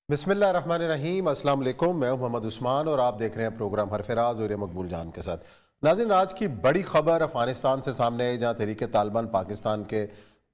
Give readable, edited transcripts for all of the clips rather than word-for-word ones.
बिस्मिल्लाहिर्रहमानिर्रहीम, अस्सलाम वालेकुम। मैं हूं मोहम्मद उस्मान और आप देख रहे हैं प्रोग्राम हरफराज और मकबूल जान के साथ। नाज़रीन, आज की बड़ी खबर अफगानिस्तान से सामने आई, जहां तहरीक तालिबान पाकिस्तान के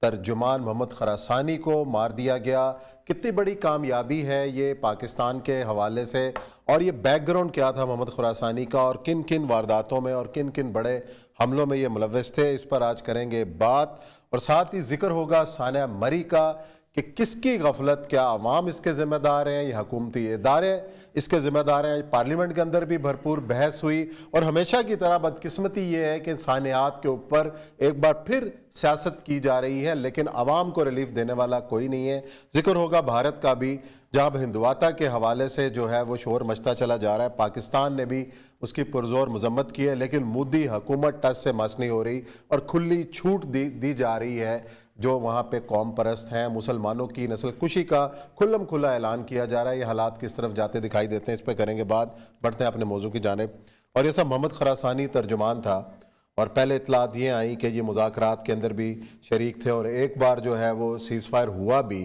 तर्जुमान मोहम्मद खरासानी को मार दिया गया। कितनी बड़ी कामयाबी है ये पाकिस्तान के हवाले से, और ये बैकग्राउंड क्या था मोहम्मद खरासानी का, और किन किन वारदातों में और किन किन बड़े हमलों में ये मुलव्वस थे, इस पर आज करेंगे बात। और साथ ही जिक्र होगा सानिया मरी का कि किसकी गफलत, क्या अवाम इसके ज़िम्मेदार हैं या हुकूमती इदारे इसके ज़िम्मेदार हैं। पार्लियामेंट के अंदर भी भरपूर बहस हुई, और हमेशा की तरह बदकिस्मती ये है कि सानियात के ऊपर एक बार फिर सियासत की जा रही है, लेकिन अवाम को रिलीफ देने वाला कोई नहीं है। जिक्र होगा भारत का भी, जहाँ हिंदवाता के हवाले से जो है वो शोर मचता चला जा रहा है। पाकिस्तान ने भी उसकी पुरजोर मजम्मत की है, लेकिन मोदी हुकूमत टस से मस नहीं हो रही और खुली छूट दी जा रही है। जो वहाँ पे कौम परस्त हैं, मुसलमानों की नस्ल कुशी का खुल्लम खुला ऐलान किया जा रहा है। ये हालात किस तरफ जाते दिखाई देते हैं, इस पर करेंगे बात। बढ़ते हैं अपने मौजू की जानिब। और ये सब मोहम्मद खरासानी तर्जुमान था, और पहले इतलात ये आई कि ये मुज़ाकरात के अंदर भी शरीक थे, और एक बार जो है वो सीज़ फायर हुआ भी।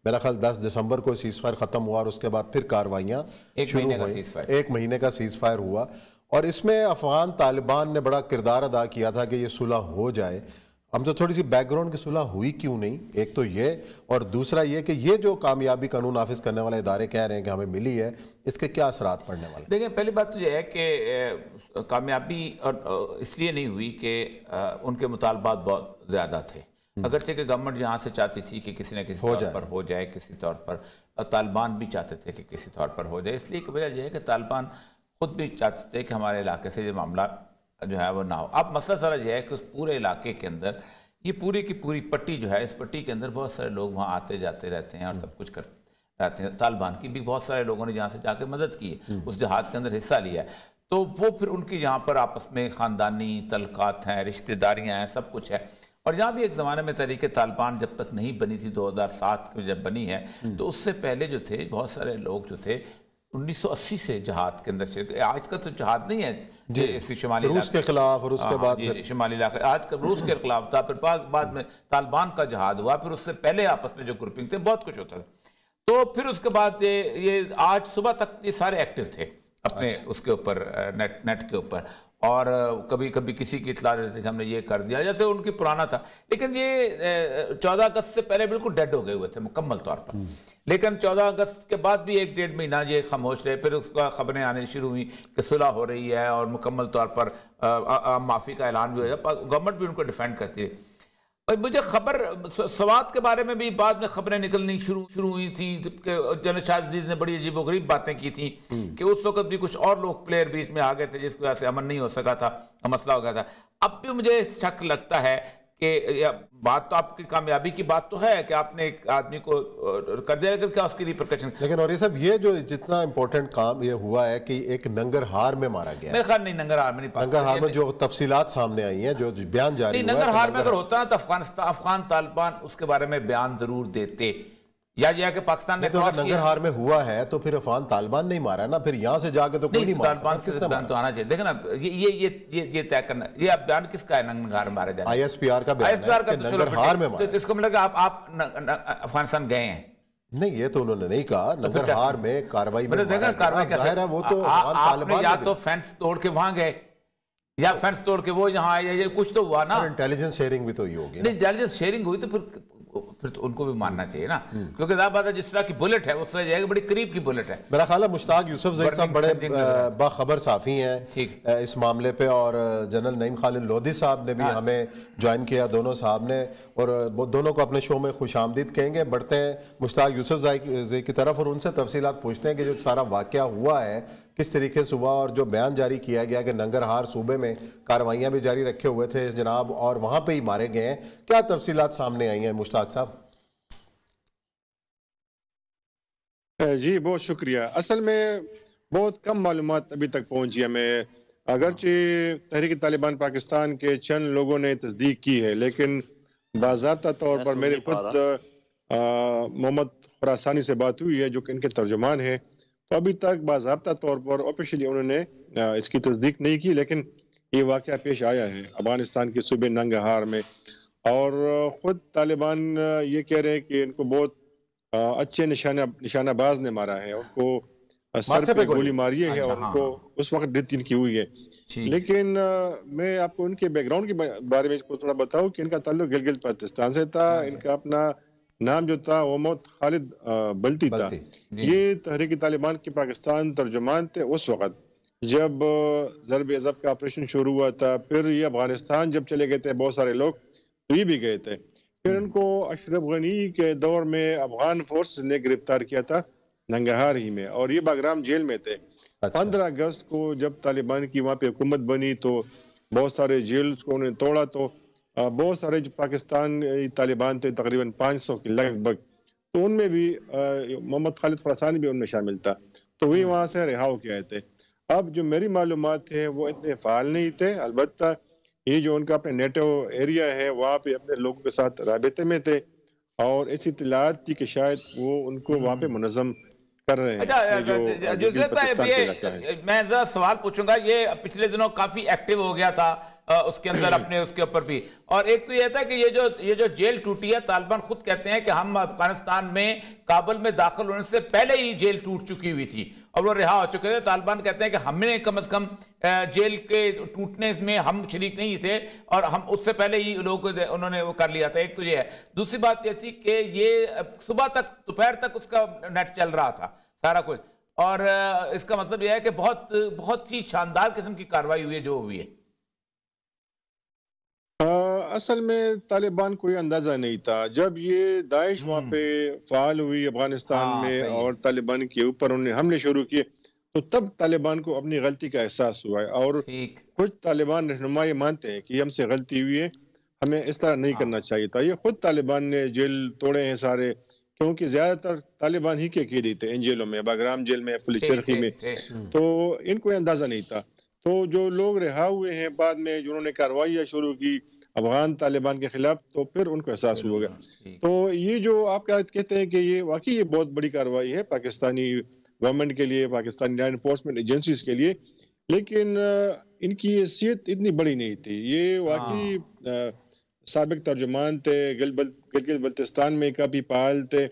मेरा ख्याल 10 दिसंबर को सीज़ फायर ख़त्म हुआ, और उसके बाद फिर कार्रवाइयाँ शुरू हुई। 1 महीने का सीज़ फायर हुआ, और इसमें अफ़गान तालिबान ने बड़ा किरदार अदा किया था कि ये सुलह हो जाए। हम तो थोड़ी सी बैकग्राउंड की सुलह हुई क्यों नहीं, एक तो ये, और दूसरा ये कि ये जो कामयाबी कानून नाफिज करने वाले इदारे कह रहे हैं कि हमें मिली है, इसके क्या असरात पड़ने वाले? देखिए, पहली बात तो ये है कि कामयाबी और इसलिए नहीं हुई कि उनके मुतालबात बहुत ज़्यादा थे। अगरचे कि गवर्नमेंट यहाँ से चाहती थी कि किसी न किसी तौर पर हो जाए, किसी तौर पर, और तालिबान भी चाहते थे कि किसी तौर पर हो जाए। इसलिए की वजह यह है कि तालिबान खुद भी चाहते थे कि हमारे इलाके से ये मामला जो है वो ना हो। अब मसला सारा यह है कि उस पूरे इलाके के अंदर ये पूरी की पूरी पट्टी जो है, इस पट्टी के अंदर बहुत सारे लोग वहाँ आते जाते रहते हैं और सब कुछ करते रहते हैं। तालिबान की भी बहुत सारे लोगों ने जहाँ से जाकर मदद की है, उस जहाद के अंदर हिस्सा लिया है। तो वो फिर उनकी यहाँ पर आपस में ख़ानदानी तल्कात हैं, रिश्तेदारियाँ हैं, सब कुछ है। और यहाँ भी एक ज़माने में तहरीक तालिबान जब तक नहीं बनी थी, 2007 में जब बनी है, तो उससे पहले जो थे बहुत सारे लोग जो थे 1980 से जहाद के अंदर। आज का तो जहाद नहीं है शुमाली रूस के खिलाफ, और उसके बाद शुमाली इलाके, आज का रूस के खिलाफ था, फिर बाद में तालिबान का जहाद हुआ, फिर उससे पहले आपस में जो ग्रुपिंग थे, बहुत कुछ होता था। तो फिर उसके बाद ये आज सुबह तक ये सारे एक्टिव थे अपने उसके ऊपर, नेट के ऊपर, और कभी कभी किसी की इतला रहती थी कि हमने ये कर दिया, जैसे उनकी पुराना था। लेकिन ये 14 अगस्त से पहले बिल्कुल डेड हो गए हुए थे मुकम्मल तौर पर। लेकिन 14 अगस्त के बाद भी 1-1.5 महीना ये खामोश रहे। फिर उसका खबरें आनी शुरू हुई कि सुलह हो रही है, और मुकम्मल तौर पर माफ़ी का ऐलान भी हो जाए। गवर्नमेंट भी उनको डिफेंड करती है। और मुझे खबर सवात के बारे में भी बाद में खबरें निकलनी शुरू हुई थी कि जनरल शाहजीद ने बड़ी अजीबोगरीब बातें की थी कि उस वक्त भी कुछ और लोग प्लेयर बीच में आ गए थे, जिसकी वजह से अमन नहीं हो सका था, मसला हो गया था। अब भी मुझे शक लगता है कि बात तो आपकी कामयाबी की बात तो है कि आपने एक आदमी को कर दिया, लेकिन क्या उसकी रिपरकशन। लेकिन और ये सब, ये जो जितना इंपॉर्टेंट काम ये हुआ है कि एक नंगरहार में मारा गया, मेरे ख्याल नहीं नंगरहार में नहीं, नंगरहार में जो तफसीलात सामने आई हैं, जो बयान जारी हुआ है, नंगरहार में अगर होता ना तो अफगान तालिबान उसके बारे में बयान जरूर देते, या कि पाकिस्तान ने तो नंगरहार में हुआ है तो फिर अफगान तालिबान नहीं मारा ना, फिर यहाँ से जाके तो कोई नहीं मारा। तालिबान से बयान तो आना चाहिए। देखो ना, ये तय करना, ये अब बयान किसका है नंगरहार में मारे जाने? ISPR का बयान है कि नंगरहार में मारा। तो इसको मतलब आप अफगानिस्तान गए हैं? नहीं, ये तो उन्होंने नहीं कहा। नंगरहार में कार्रवाई में देखा कार्रवाई जाहिर है वो तो आपने या तो फेंस तोड़ के वहां गए, या फेंस तोड़ के वो यहाँ आए, ये कुछ तो हुआ ना। इंटेलिजेंस शेयरिंग भी तो ही होगी। नहीं, इंटेलिजेंस शेयरिंग हुई तो फिर तो उनको भी मानना चाहिए ना, क्योंकि बात है जिस तरह की बुलेट है उस तरह जाएगी, बड़ी करीब की बुलेट है। मेरा ख्याल है मुश्ताक यूसुफजई साहब बड़े बाखबर साफ़ी हैं इस मामले पे, और जनरल नईम खालिद लोधी साहब ने भी हमें ज्वाइन किया, दोनों साहब ने, और दोनों को अपने शो में खुशामदीद कहेंगे। बढ़ते हैं मुश्ताक यूसुफजई की तरफ और उनसे तफसीलात पूछते हैं कि जो सारा वाक़या हुआ है किस तरीके से हुआ, और जो बयान जारी किया गया कि नंगरहार सूबे में कार्रवाइयाँ भी जारी रखे हुए थे जनाब, और वहाँ पे ही मारे गए हैं, क्या तफसीलात सामने आई हैं मुश्ताक साहब? जी बहुत शुक्रिया। असल में बहुत कम मालूमात अभी तक पहुंची हमें, अगरचे तहरीक तालिबान पाकिस्तान के चंद लोगों ने तस्दीक की है, लेकिन बाज़ाब्ता तौर पर मेरे खुद मोहम्मद खरासानी से बात हुई है जो कि इनके तर्जुमान है, तो अभी तक बाज़ाब्ता तौर पर ऑफिशियली उन्होंने इसकी तस्दीक नहीं की। लेकिन ये वाक़या पेश आया है अफगानिस्तान के सूबे नंगरहार में, और ख़ुद तालिबान ये कह रहे हैं कि इनको बहुत अच्छे निशानाबाज ने मारा है, उनको सर माथे पे पे गोली गोली। मारी है अच्छा, और हाँ उनको हाँ उस वक्त डेथ इनकी हुई है। ठीक। लेकिन मैं आपको उनके बैकग्राउंड के बारे में को थोड़ा बताऊं कि इनका ताल्लुक गिलगित बाल्टिस्तान से था। हाँ जी इनका अपना नाम जो था वो मोहम्मद खालिद बल्ती था। बल्ती। जी ये जी तहरीक तालिबान के पाकिस्तान तर्जुमान थे उस वक्त जब ज़रब अज़ब का ऑपरेशन शुरू हुआ था। फिर ये अफगानिस्तान जब चले गए थे बहुत सारे लोग, तो ये भी गए थे। फिर इनको अशरफ गनी के दौर में अफगान फोर्सेस ने गिरफ्तार किया था नंगहार ही में, और ये बागराम जेल में थे। अच्छा। 15 अगस्त को जब तालिबान की वहाँ पे हुकूमत बनी तो बहुत सारे जेल को उन्होंने तोड़ा, तो बहुत सारे जो पाकिस्तान तालिबान थे तकरीबन 500 के लगभग, तो उनमें भी मोहम्मद खालिद फरसानी भी उनमें शामिल था। तो वही वहाँ से रिहा होके आए थे। अब जो मेरी मालूमात है वो इतने फ़ाल नहीं थे, अलबत्ता ये जो उनका अपने नेटो एरिया है वहाँ पे अपने लोगों के साथ राबते में थे, और ऐसी इत्तलात थी कि शायद वो उनको वहाँ पे मुनज़्ज़म कर रहे हैं अच्छा अपने जो गिलगित जुज़ैर साहब, बल्तिस्तान का इलाका है। मैं जरा सवाल पूछूंगा। ये पिछले दिनों काफी एक्टिव हो गया था उसके अंदर अपने उसके ऊपर भी। और एक तो ये था कि ये जो जेल टूटी है, तालिबान खुद कहते हैं कि हम अफगानिस्तान में काबुल में दाखिल होने से पहले ही जेल टूट चुकी हुई थी और वो रिहा हो चुके थे। तालिबान कहते हैं कि हमने कम से कम जेल के टूटने में हम शरीक नहीं थे और हम उससे पहले ही लोगों को उन्होंने वो कर लिया था। एक तो ये है। दूसरी बात ये थी कि ये सुबह तक दोपहर तक उसका नेट चल रहा था सारा कुछ, और इसका मतलब यह है कि बहुत बहुत ही शानदार किस्म की कार्रवाई हुई है जो हुई है। असल में तालिबान कोई अंदाजा नहीं था जब ये दाइश वहाँ पे फाल हुई अफगानिस्तान हाँ में सही है। और तालिबान के ऊपर उन्होंने हमले शुरू किए, तो तब तालिबान को अपनी गलती का एहसास हुआ है। और ठीक। कुछ तालिबान रहनुमा ये मानते हैं कि हमसे गलती हुई है, हमें इस तरह नहीं हाँ करना चाहिए था। ये खुद तालिबान ने जेल तोड़े हैं सारे, क्योंकि ज्यादातर तालिबान ही के कैदी थे इन जेलों में, बागराम जेल में, पुलिस थे चरखी थे में। थे तो इनको ये अंदाजा नहीं था। तो जो लोग रिहा हुए हैं बाद में, जिन्होंने कार्रवाइयाँ शुरू की अफगान तालिबान के खिलाफ, तो फिर उनको एहसास हुआ। ठीक। तो ये जो आप क्या कहते हैं कि ये वाकई ये बहुत बड़ी कार्रवाई है पाकिस्तानी गवर्नमेंट के लिए, पाकिस्तानी लॉ एनफोर्समेंट एजेंसीज के लिए, लेकिन इनकी हैसियत इतनी बड़ी नहीं थी। ये वाकई हाँ साबिक तर्जुमान थे, गिलगित बल्तिस्तान में काफ़ी फाल थे,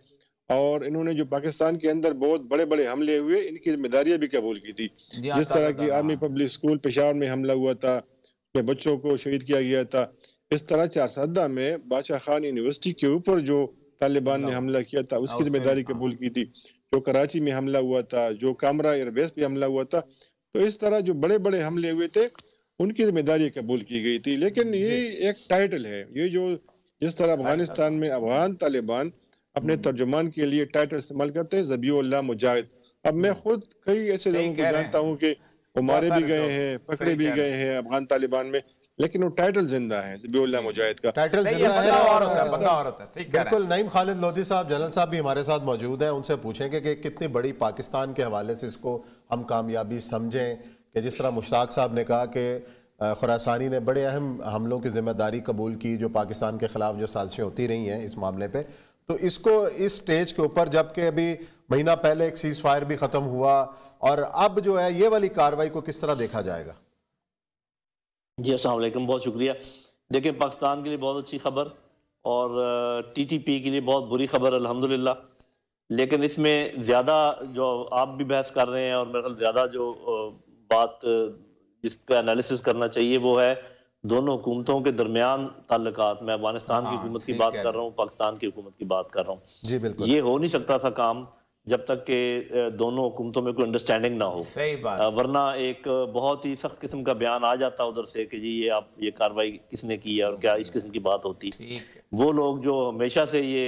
और इन्होंने जो पाकिस्तान के अंदर बहुत बड़े बड़े हमले हुए इनकी जिम्मेदारियां भी कबूल की थी। जी हाँ जिस तरह की आर्मी हाँ पब्लिक स्कूल पेशावर में हमला हुआ था, उसमें बच्चों को शहीद किया गया था। इस तरह चारसद्दा में बादशाह खान यूनिवर्सिटी के ऊपर जो तालिबान ने हमला किया था उसकी उसमें जिम्मेदारी हाँ कबूल की थी। जो कराची में हमला हुआ था, जो कामरा एयरबेस पे हमला हुआ था, तो इस तरह जो बड़े बड़े हमले हुए थे उनकी जिम्मेदारी कबूल की गई थी। लेकिन ये एक टाइटल है, ये जो जिस तरह अफगानिस्तान में अफगान तालिबान अपने तर्जुमान के लिए टाइटल इस्तेमाल करते हैं ज़बीउल्लाह मुजाहिद। अब मैं खुद कई ऐसे सही लोगों को कह रहे जानता हैं। हूँ कि वो बहुत मारे भी सारे गए लोग हैं, पकड़े सही भी कह रहे गए हैं। हैं अफगान तालिबान में, लेकिन वो टाइटल जिंदा है ज़बीउल्लाह जी जी मुजाहिद का। टाइटल सही है, जिंदा है। बंदा और और होता है, बंदा और होता है। ठीक कह रहे बिल्कुल हैं। नईम खालिद लोधी साहब, जनरल साहब भी हमारे साथ मौजूद हैं, उनसे पूछेंगे कि कितनी बड़ी पाकिस्तान के हवाले से इसको हम कामयाबी समझें कि जिस तरह मुश्ताक साहब ने कहा कि खुरासानी ने बड़े अहम हमलों की जिम्मेदारी कबूल की जो पाकिस्तान के खिलाफ जो साजिशें होती रही हैं इस मामले पे, तो इसको इस स्टेज के ऊपर जबकि अभी महीना पहले एक सीज फायर भी ख़त्म हुआ और अब जो है ये वाली कार्रवाई को किस तरह देखा जाएगा? जी अस्सलाम वालेकुम, बहुत शुक्रिया। देखिए, पाकिस्तान के लिए बहुत अच्छी खबर और टीटीपी के लिए बहुत बुरी खबर अल्हम्दुलिल्लाह। लेकिन इसमें ज़्यादा जो आप भी बहस कर रहे हैं और मेरे ख्याल ज़्यादा जो बात जिसका एनालिसिस करना चाहिए वो है दोनों हुकूमतों के दरमियान ताल्लुकात। मैं अफगानिस्तान की हुकूमत की बात कर रहा हूँ, पाकिस्तान की हुकूमत की बात कर रहा हूँ। जी बिल्कुल। ये हो नहीं सकता था काम जब तक कि दोनों हुकूमतों में कोई अंडरस्टैंडिंग ना हो। सही बात। वरना एक बहुत ही सख्त किस्म का बयान आ जाता उधर से कि जी ये आप ये कार्रवाई किसने की है और क्या इस किस्म की बात होती। वो लोग जो हमेशा से ये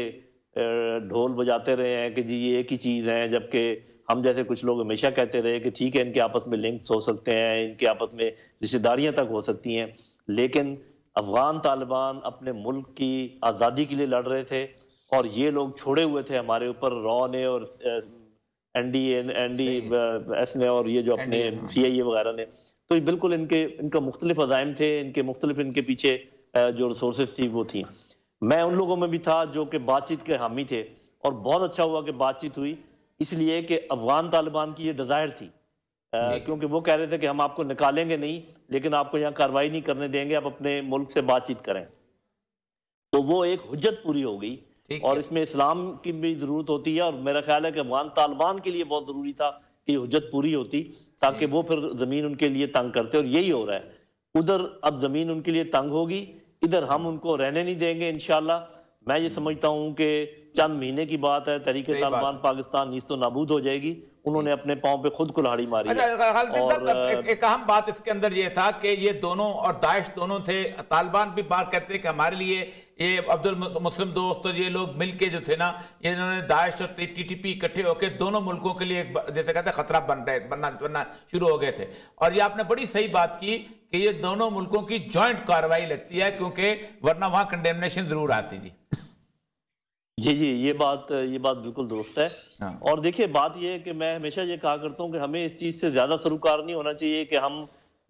ढोल बजाते रहे हैं कि जी ये एक ही चीज़ है, जबकि हम जैसे कुछ लोग हमेशा कहते रहे कि ठीक है इनके आपस में लिंक्स हो सकते हैं, इनके आपस में रिश्तेदारियां तक हो सकती हैं, लेकिन अफगान तालिबान अपने मुल्क की आज़ादी के लिए लड़ रहे थे और ये लोग छोड़े हुए थे हमारे ऊपर, रॉ ने और एनडीएस ने और ये जो अपने CIA वगैरह ने। तो ये बिल्कुल इनका मुख्तलिफ अज़ाइम थे, इनके मुख्तलिफ इनके पीछे जो रिसोर्सेज थी वो थी। मैं उन लोगों में भी था जो कि बातचीत के हामी थे और बहुत अच्छा हुआ कि बातचीत हुई, इसलिए कि अफगान तालिबान की ये डिज़ायर थी, क्योंकि वो कह रहे थे कि हम आपको निकालेंगे नहीं लेकिन आपको यहाँ कार्रवाई नहीं करने देंगे, आप अपने मुल्क से बातचीत करें। तो वो एक हुज्जत पूरी हो गई और इसमें इस्लाम की भी जरूरत होती है, और मेरा ख्याल है कि अफगान तालिबान के लिए बहुत जरूरी था कि हुज्जत पूरी होती, ताकि वो फिर जमीन उनके लिए तंग करते, और यही हो रहा है। उधर अब जमीन उनके लिए तंग होगी, इधर हम उनको रहने नहीं देंगे इंशाल्लाह। मैं ये समझता हूँ कि चंद महीने की बात है, तहरीके तालिबान पाकिस्तान नीस्तो नाबूद हो जाएगी। उन्होंने अपने पाँव पे खुद कुल्हाड़ी मारी है। और एक अहम बात इसके अंदर ये था कि ये दोनों और दाइश दोनों थे। तालिबान भी बात कहते हैं कि हमारे लिए ये अब्दुल मुस्लिम दोस्त और ये लोग मिलके जो थे ना, ये इन्होंने दाइश और टीटीपी इकट्ठे होकर दोनों मुल्कों के लिए जैसे कहते हैं खतरा बनना शुरू हो गए थे। और ये आपने बड़ी सही बात की कि ये दोनों मुल्कों की ज्वाइंट कार्रवाई लगती है, क्योंकि वरना वहां कंडेमनेशन जरूर आती। जी जी, ये बात बिल्कुल दुरुस्त है। हाँ। और देखिए, बात ये है कि मैं हमेशा ये कहा करता हूँ कि हमें इस चीज से ज्यादा सरोकार नहीं होना चाहिए कि हम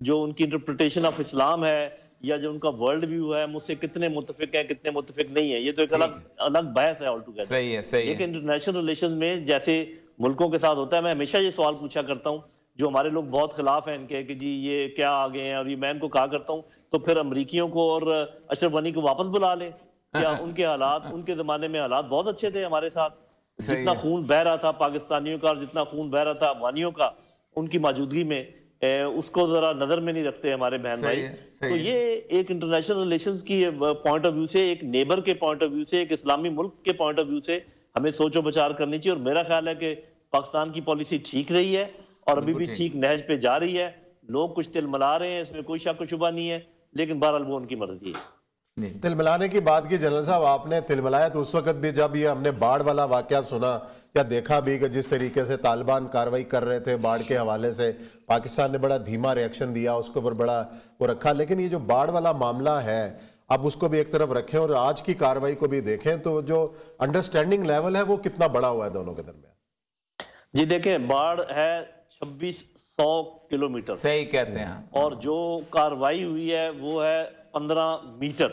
जो उनकी इंटरप्रिटेशन ऑफ इस्लाम है या जो उनका वर्ल्ड व्यू है मुझसे कितने मुत्तफिक हैं कितने मुत्तफिक नहीं है, ये तो एक अलग बहस है ऑल टुगेदर। सही है, सही है। लेकिन इंटरनेशनल रिलेशंस में जैसे मुल्कों के साथ होता है, मैं हमेशा ये सवाल पूछा करता हूँ, जो हमारे लोग बहुत खिलाफ हैं इनके कि जी ये क्या आ गए हैं, और ये मैं इनको कहा करता हूँ तो फिर अमरीकियों को और अशरफ गनी को वापस बुला लें। क्या उनके हालात, उनके जमाने में हालात बहुत अच्छे थे हमारे साथ, जितना खून बह रहा था पाकिस्तानियों का और जितना खून बह रहा था अफगानियों का उनकी मौजूदगी में, उसको जरा नजर में नहीं रखते हमारे बहन भाई। तो ये एक इंटरनेशनल रिलेशंस की पॉइंट ऑफ व्यू से, एक नेबर के पॉइंट ऑफ व्यू से, एक इस्लामी मुल्क के पॉइंट ऑफ व्यू से हमें सोचो विचार करनी चाहिए। और मेरा ख्याल है कि पाकिस्तान की पॉलिसी ठीक रही है और अभी भी ठीक नहज पे जा रही है। लोग कुछ तिलमिला रहे हैं, इसमें कोई शक शुबा नहीं है, लेकिन बहरहाल वो उनकी मर्जी है। तिलमिलाने की बात की जनरल साहब, आपने तिलमिलाया तो उस वक्त भी जब ये हमने बाढ़ वाला वाकया सुना या देखा भी कि जिस तरीके से तालिबान कार्रवाई कर रहे थे बाढ़ के हवाले से, पाकिस्तान ने बड़ा धीमा रिएक्शन दिया, उसके ऊपर बड़ा वो रखा। लेकिन ये जो बाढ़ वाला मामला है, अब उसको भी एक तरफ रखें और आज की कार्रवाई को भी देखें, तो जो अंडरस्टैंडिंग लेवल है वो कितना बड़ा हुआ है दोनों के दरमियान? जी देखें, बाढ़ है 2600 किलोमीटर, सही कहते हैं, और जो कार्रवाई हुई है वो है 15 मीटर।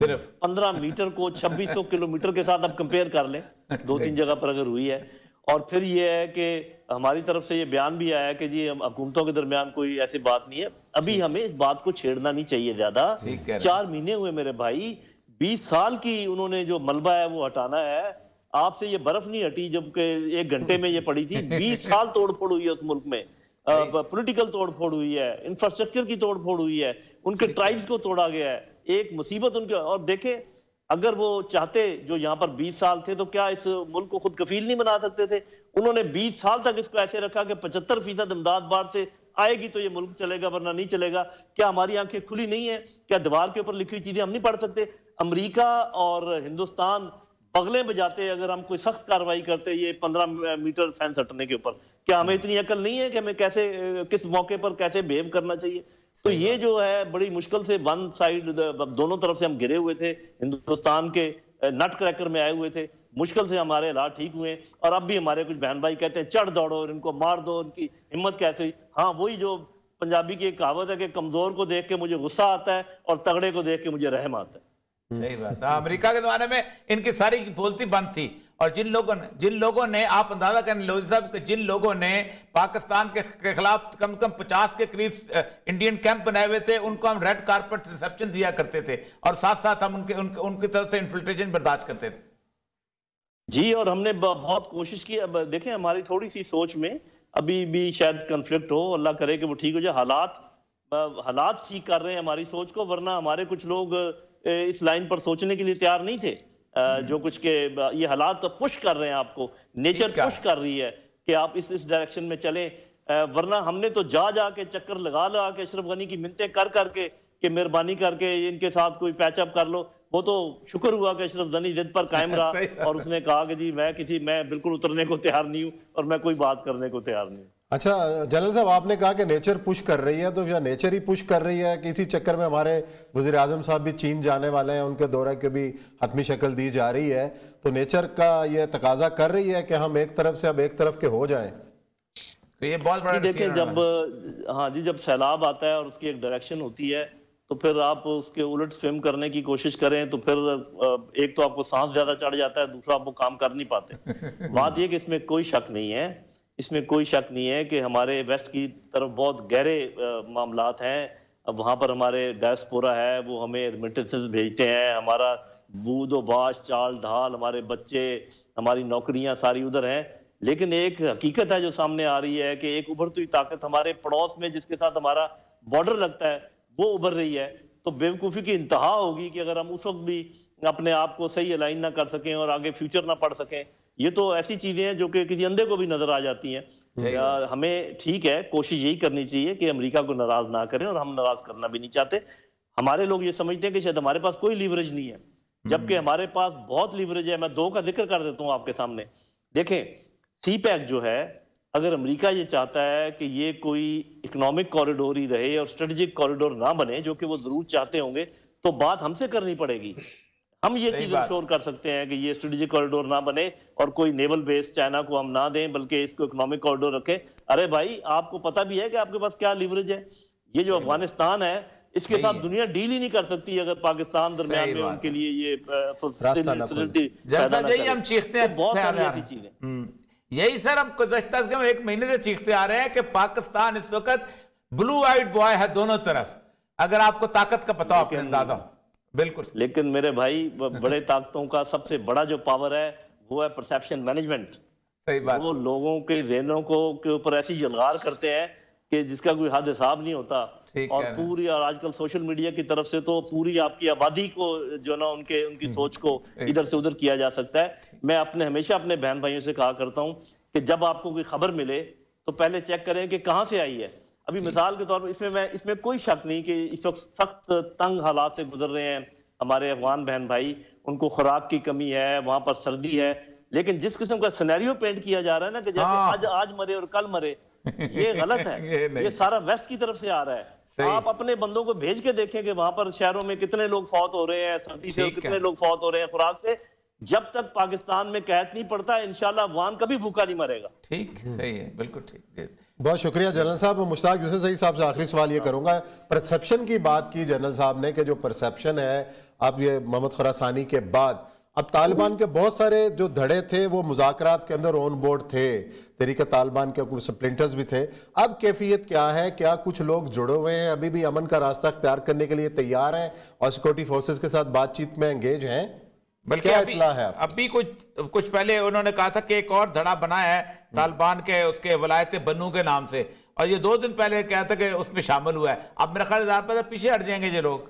सिर्फ 15 मीटर को 2600 किलोमीटर के साथ आप कंपेयर कर लें, 2-3 जगह पर अगर हुई है। और फिर ये है कि हमारी तरफ से ये बयान भी आया कि जी हम हुकूमतों के दरमियान कोई ऐसी बात नहीं है। अभी हमें इस बात को छेड़ना नहीं चाहिए ज्यादा। 4 महीने हुए मेरे भाई, 20 साल की उन्होंने जो मलबा है वो हटाना है। आपसे ये बर्फ नहीं हटी जबकि 1 घंटे में ये पड़ी थी। 20 साल तोड़फोड़ हुई है उस मुल्क में, पॉलिटिकल तोड़फोड़ हुई है, इंफ्रास्ट्रक्चर की तोड़फोड़ हुई है, उनके ट्राइब्स को तोड़ा गया है, एक मुसीबत उनके। और देखें, अगर वो चाहते, जो यहाँ पर 20 साल थे, तो क्या इस मुल्क को खुद कफील नहीं बना सकते थे? उन्होंने 20 साल तक इसको ऐसे रखा कि 75% इमदाद बाहर से आएगी तो ये मुल्क चलेगा, वरना नहीं चलेगा। क्या हमारी आंखें खुली नहीं है? क्या दीवार के ऊपर लिखी हुई चीजें हम नहीं पढ़ सकते? अमेरिका और हिंदुस्तान बगलें बजाते अगर हम कोई सख्त कार्रवाई करते ये 15 मीटर फेंस हटने के ऊपर। क्या हमें इतनी अकल नहीं है कि हमें कैसे, किस मौके पर कैसे बिहेव करना चाहिए? तो ये जो है बड़ी मुश्किल से वन साइड, दोनों तरफ से हम घिरे हुए थे, हिंदुस्तान के नट क्रैकर में आए हुए थे, मुश्किल से हमारे हालात ठीक हुए। और अब भी हमारे कुछ बहन भाई कहते हैं चढ़ दौड़ो और इनको मार दो, उनकी हिम्मत कैसे हुई? हाँ, वही जो पंजाबी की एक कहावत है कि कमजोर को देख के मुझे गुस्सा आता है और तगड़े को देख के मुझे रहम आता है। सही बात है। अमेरिका के जमाने में इनकी सारी बोलती बंद थी, और जिन लोगों ने आप अंदाजा करें लोधी साहब कि जिन लोगों ने पाकिस्तान के खिलाफ कम से कम 50 के करीब इंडियन कैंप बनाए हुए थे, उनको हम रेड कारपेट रिसेप्शन दिया करते थे, और साथ साथ हम उनकी तरफ से इन्फिल्ट्रेशन बर्दाश्त करते थे। जी, और हमने बहुत कोशिश की। अब देखें, हमारी थोड़ी सी सोच में अभी भी शायद कन्फ्लिक्ट हो, अल्लाह करे कि वो ठीक हो जाए। हालात ठीक कर रहे हैं हमारी सोच को, वरना हमारे कुछ लोग इस लाइन पर सोचने के लिए तैयार नहीं थे। जो कुछ के ये हालात पुश कर रहे हैं, आपको नेचर पुश कर रही है कि आप इस डायरेक्शन में चलें। वरना हमने तो जा के चक्कर लगा के अशरफ गनी की मिन्नतें करके कि मेहरबानी करके इनके साथ कोई पैचअप कर लो। वो तो शुक्र हुआ कि अशरफ गनी जिद पर कायम रहा और उसने कहा कि जी मैं बिल्कुल उतरने को तैयार नहीं हूँ और मैं कोई बात करने को तैयार नहीं हूँ। अच्छा जनरल साहब, आपने कहा कि नेचर पुश कर रही है, तो क्या नेचर ही पुश कर रही है? किसी चक्कर में हमारे वज़ीर आज़म साहब भी चीन जाने वाले हैं, उनके दौरे की भी हतमी शक्ल दी जा रही है, तो नेचर का ये तकाजा कर रही है कि हम एक तरफ से अब एक तरफ के हो जाएं। तो ये बहुत बड़ा देखें, जब सैलाब आता है और उसकी एक डायरेक्शन होती है, तो फिर आप उसके उलट स्विम करने की कोशिश करें तो फिर एक तो आपको सांस ज्यादा चढ़ जाता है, दूसरा आप वो काम कर नहीं पाते। बात यह कि इसमें कोई शक नहीं है, इसमें कोई शक नहीं है कि हमारे वेस्ट की तरफ बहुत गहरे मामलात हैं। अब वहाँ पर हमारे डायस्पोरा है, वो हमें रेमिटेंसेस भेजते हैं, हमारा बूदोबाश चाल ढाल, हमारे बच्चे, हमारी नौकरियां सारी उधर हैं। लेकिन एक हकीकत है जो सामने आ रही है कि एक उभरती हुई ताकत हमारे पड़ोस में, जिसके साथ हमारा बॉर्डर लगता है, वो उभर रही है। तो बेवकूफ़ी की इंतहा होगी कि अगर हम उस वक्त भी अपने आप को सही अलाइन ना कर सकें और आगे फ्यूचर ना पढ़ सकें। ये तो ऐसी चीजें हैं जो कि किसी अंधे को भी नजर आ जाती हैं। हमें ठीक है, कोशिश यही करनी चाहिए कि अमेरिका को नाराज ना करें, और हम नाराज करना भी नहीं चाहते। हमारे लोग ये समझते हैं कि शायद हमारे पास कोई लीवरेज नहीं है, जबकि हमारे पास बहुत लीवरेज है। मैं दो का जिक्र कर देता हूं आपके सामने। देखें, CPEC जो है, अगर अमेरिका ये चाहता है कि ये कोई इकोनॉमिक कॉरिडोर ही रहे और स्ट्रेटेजिक कॉरिडोर ना बने, जो कि वो जरूर चाहते होंगे, तो बात हमसे करनी पड़ेगी। हम ये चीज इंश्योर कर सकते हैं कि ये स्ट्रेटेजिक कॉरिडोर ना बने और कोई नेवल बेस चाइना को हम ना दें, बल्कि इसको इकोनॉमिक कॉरिडोर रखें। अरे भाई, आपको पता भी है कि आपके पास क्या लीवरेज है। ये जो अफगानिस्तान है, इसके साथ दुनिया डील ही नहीं कर सकती अगर पाकिस्तान दरमियान में उनके लिए ये फैसिलिटी पैदा ना करे। हम चीखते हैं, बहुत सारी ऐसी चीजें। यही सर, हम गुज़श्ता 1 महीने से चीखते आ रहे हैं कि पाकिस्तान इस वक्त ब्लू आइड बॉय है दोनों तरफ। अगर आपको ताकत का पता हो, अपने अंदाजा। बिल्कुल। लेकिन मेरे भाई, बड़े ताकतों का सबसे बड़ा जो पावर है वो है परसेप्शन मैनेजमेंट। सही बात। वो लोगों के ज़हनों को के ऊपर ऐसी जलगार करते हैं कि जिसका कोई हद हिसाब नहीं होता। और पूरी, और आजकल सोशल मीडिया की तरफ से तो पूरी आपकी आबादी को जो ना उनकी सोच को इधर से उधर किया जा सकता है। मैं हमेशा अपने बहन भाइयों से कहा करता हूँ कि जब आपको कोई खबर मिले तो पहले चेक करें कि कहाँ से आई है। अभी मिसाल के तौर पर इसमें कोई शक नहीं कि इस वक्त सख्त तंग हालात से गुजर रहे हैं हमारे अफगान बहन भाई। उनको खुराक की कमी है, वहां पर सर्दी है। लेकिन जिस किस्म का सिनेरियो पेंट किया जा रहा है ना कि जैसे आज मरे और कल मरे, ये गलत है। ये सारा वेस्ट की तरफ से आ रहा है। आप अपने बंदों को भेज के देखें कि वहां पर शहरों में कितने लोग फौत हो रहे हैं सर्दी से, और कितने लोग फौत हो रहे हैं खुराक से। जब तक पाकिस्तान में कहत नहीं पड़ता, इंशाल्लाह अफगान कभी भूखा नहीं मरेगा। ठीक, सही है, बिल्कुल ठीक। बहुत शुक्रिया जनरल साहब। मुश्ताक यूसुफ सही साहब से आखिरी सवाल ये करूंगा। परसेप्शन की बात की जनरल साहब ने कि जो परसेप्शन है अब ये मोहम्मद खुरासानी के बाद, अब तालिबान के बहुत सारे जो धड़े थे वो मुज़ाकरात के अंदर ऑन बोर्ड थे, तहरीक तालिबान के कुछ स्प्लिंटर्स भी थे। अब कैफियत क्या है? क्या कुछ लोग जुड़े हुए हैं, अभी भी अमन का रास्ता अख्तियार करने के लिए तैयार हैं और सिक्योरिटी फोर्सेज के साथ बातचीत में एंगेज हैं? बल्कि अभी कुछ पहले उन्होंने कहा था कि एक और धड़ा बना है तालिबान के, उसके वलायत बन्नू के नाम से, और ये 2 दिन पहले कहा था कि उसमें शामिल हुआ है। अब मेरा ख्याल पीछे हट जाएंगे ये लोग।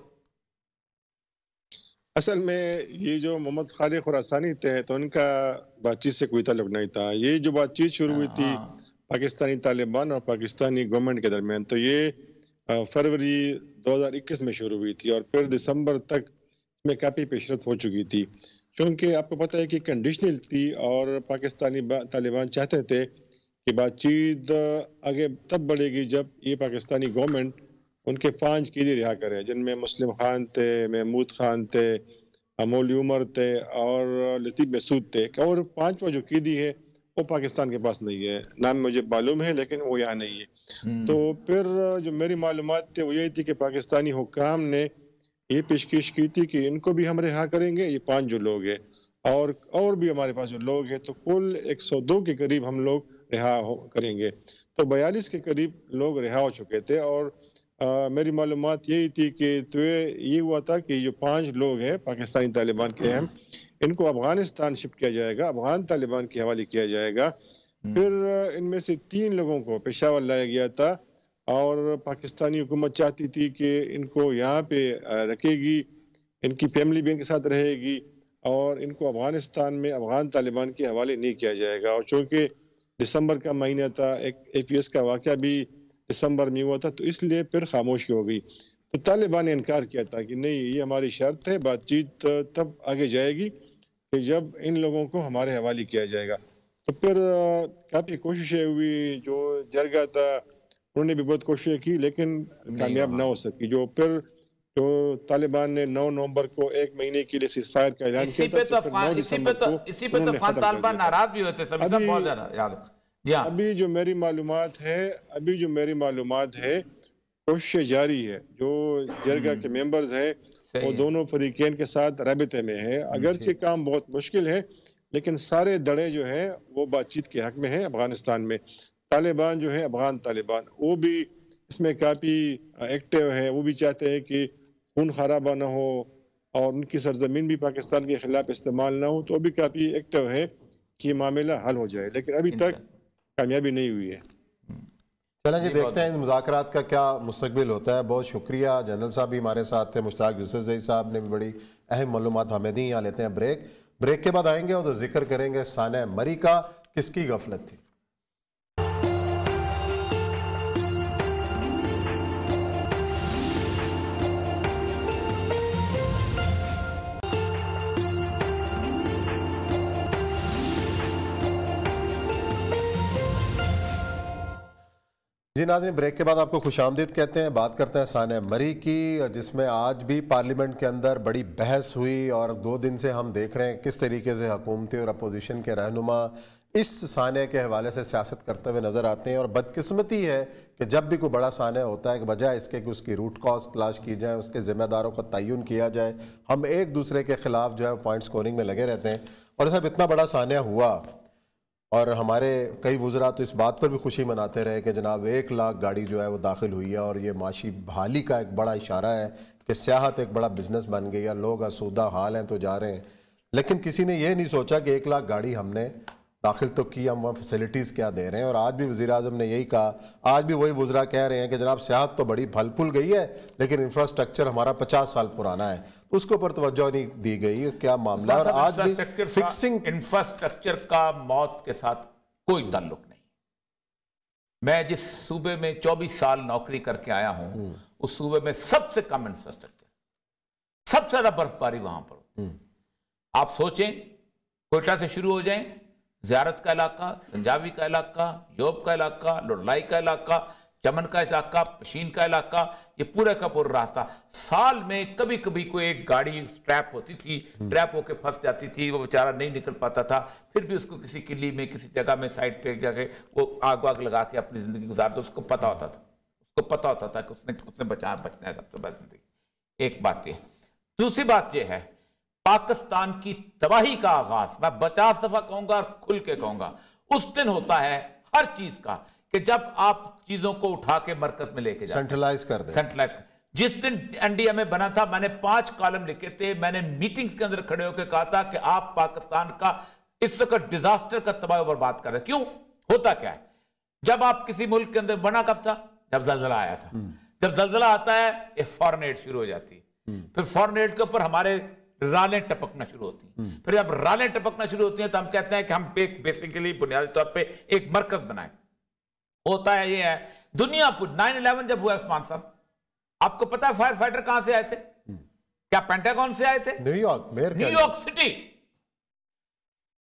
असल में ये जो मोहम्मद खालिद खुरासानी थे, तो उनका बातचीत से कोई ताल्लुक नहीं था। ये जो बातचीत शुरू हुई थी पाकिस्तानी तालिबान और पाकिस्तानी गवर्नमेंट के दरमियान, तो ये फरवरी 2021 में शुरू हुई थी और फिर दिसंबर तक में काफ़ी पेशरफ हो चुकी थी। क्योंकि आपको पता है कि कंडीशनल थी और पाकिस्तानी तालिबान चाहते थे कि बातचीत आगे तब बढ़ेगी जब ये पाकिस्तानी गवर्नमेंट उनके 5 कैदी रिहा करे, जिनमें मुस्लिम खान थे, महमूद खान थे, मौलवी उमर थे और लतीफ़ मसूद थे। और 5वां जो कैदी है वो पाकिस्तान के पास नहीं है। नाम मुझे मालूम है लेकिन वो यहाँ नहीं है। तो फिर जो मेरी मालूमात थे वो यही थी कि पाकिस्तानी हुक्काम ने ये पेशकश की थी कि इनको भी हम रिहा करेंगे, ये 5 जो लोग हैं, और भी हमारे पास जो लोग हैं, तो कुल 102 के करीब हम लोग रिहा करेंगे। तो 42 के करीब लोग रिहा हो चुके थे। और मेरी मालूमात यही थी कि तो ये हुआ था कि जो 5 लोग हैं पाकिस्तानी तालिबान के अहम, इनको अफगानिस्तान शिफ्ट किया जाएगा, अफगान तालिबान के हवाले किया जाएगा। फिर इनमें से 3 लोगों को पेशावर लाया गया था और पाकिस्तानी हुकूमत चाहती थी कि इनको यहाँ पे रखेगी, इनकी फैमिली भी इनके साथ रहेगी और इनको अफगानिस्तान में अफगान तालिबान के हवाले नहीं किया जाएगा। और चूँकि दिसंबर का महीना था, एक APS का वाक़या भी दिसंबर में हुआ था, तो इसलिए फिर खामोशी हो गई। तो तालिबान ने इनकार किया था कि नहीं, ये हमारी शर्त है, बातचीत तब आगे जाएगी कि जब इन लोगों को हमारे हवाले किया जाएगा। तो फिर काफ़ी कोशिशें हुई, जो जरगा था उन्होंने भी बहुत कोशिशें की लेकिन कामयाब ना हो सकी। जो फिर जो तालिबान ने 9 नवंबर को 1 महीने के लिए सीज़फायर का ऐलान किया था, तो 9 दिसंबर को उन्होंने खत्म कर दिया। नाराज भी होते सब बहुत ज़्यादा याद। अभी जो मेरी मालूमात है कोशिश जारी है। जो जरगा के मेंबर्स हैं वो दोनों फरीकैन के साथ राबिते में है। अगरचे काम बहुत मुश्किल है लेकिन सारे दड़े जो है वो बातचीत के हक में है। अफगानिस्तान में तालिबान जो है, अफगान तालिबान, वो भी इसमें काफ़ी एक्टिव है। वो भी चाहते हैं कि खून खराबा ना हो और उनकी सरजमीन भी पाकिस्तान के खिलाफ इस्तेमाल ना हो, तो भी काफ़ी एक्टिव है कि मामला हल हो जाए, लेकिन अभी तक कामयाबी नहीं हुई है। चलें जी, देखते हैं इन मुज़ाकरात का क्या मुस्तकबिल होता है। बहुत शुक्रिया। जनरल साहब भी हमारे साथ थे, मुश्ताक यूसुफज़ई साहब ने भी बड़ी अहम मालूमात हमें दी। यहाँ लेते हैं ब्रेक के बाद आएंगे और तो जिक्र करेंगे साना मरी का, किसकी गफलत थी। जी नाज़रीन, ब्रेक के बाद आपको खुशामदीद कहते हैं। बात करते हैं साना मरी की, जिसमें आज भी पार्लियामेंट के अंदर बड़ी बहस हुई और 2 दिन से हम देख रहे हैं किस तरीके से हुकूमती और अपोजिशन के रहनुमा इस साने के हवाले से सियासत करते हुए नज़र आते हैं। और बदकिस्मती है कि जब भी कोई बड़ा साना होता है कि बजाय इसके कि उसकी रूट कॉज तलाश की जाए, उसके ज़िम्मेदारों का तयन किया जाए, हम एक दूसरे के ख़िलाफ़ जो है पॉइंट स्कोरिंग में लगे रहते हैं। और साहब, इतना बड़ा साना हुआ और हमारे कई वज़रा तो इस बात पर भी खुशी मनाते रहे कि जनाब 1 लाख गाड़ी जो है वो दाखिल हुई है और ये माशी बहाली का एक बड़ा इशारा है कि सियाहत एक बड़ा बिजनेस बन गई है, लोग आसूदा हाल हैं तो जा रहे हैं। लेकिन किसी ने ये नहीं सोचा कि 1 लाख गाड़ी हमने दाखिल तो की, हम वहाँ फैसिलिटीज़ क्या दे रहे हैं। और आज भी वज़ीर आज़म ने यही कहा, आज भी वही वज़रा कह रहे हैं कि जनाब सियाहत तो बड़ी फल फूल गई है लेकिन इंफ्रास्ट्रक्चर हमारा 50 साल पुराना है, तो उसके ऊपर तवज्जो नहीं दी गई। क्या मामला? और आज भी फिक्सिंग इंफ्रास्ट्रक्चर का मौत के साथ कोई ताल्लुक नहीं। मैं जिस सूबे में 24 साल नौकरी करके आया हूं, उस सूबे में सबसे कम इंफ्रास्ट्रक्चर, सबसे ज्यादा बर्फबारी वहां पर। आप सोचें, कोयटा से शुरू हो जाएं, ज़ियारत का इलाका, संजावी का इलाका, योब का इलाका, लोडलाई का इलाका, चमन का इलाका, पशीन का इलाका, ये पूरा का पूरा रास्ता, साल में कभी कभी कोई एक गाड़ी ट्रैप होती थी, ट्रैप होके फंस जाती थी, वो बेचारा नहीं निकल पाता था, फिर भी उसको किसी किली में किसी जगह में साइड पे जाके वो आग वाग लगा के अपनी जिंदगी गुजारता, उसको पता होता था कि उसने बचना है सबसे बड़ी जिंदगी। एक बात ये। दूसरी बात यह है, पाकिस्तान की तबाही का आगाज मैं 50 दफा कहूंगा और खुल के कहूंगा, उस दिन होता है हर चीज का कि जब आप चीजों को उठा के मरकज में लेके जाते, सेंट्रलाइज कर दे। जिस दिन एनडीएमए बना था, मैंने 5 कॉलम लिखे थे, मैंने मीटिंग्स के अंदर खड़े होकर कहा था कि आप पाकिस्तान का इस वक्त डिजास्टर का तबाह बर्बाद कर रहे हैं। क्यों? होता क्या है, जब आप किसी मुल्क के अंदर बना कब था? जब जलजला आया था। जब जलजला आता है, एक फॉरेन एड शुरू हो जाती है, फिर फॉरेन एड के ऊपर हमारे रालें टपकना शुरू होती हैं। फिर जब रालें टपकना शुरू होती हैं तो हम कहते हैं कि हम बेसिकली बुनियादी तौर पे एक मरकज बनाएं। होता है ये है, दुनिया पर 9/11 जब हुआ उस्मान साहब, आपको पता है फायर फाइटर कहां से आए थे? क्या पेंटागन से आए थे? New York city.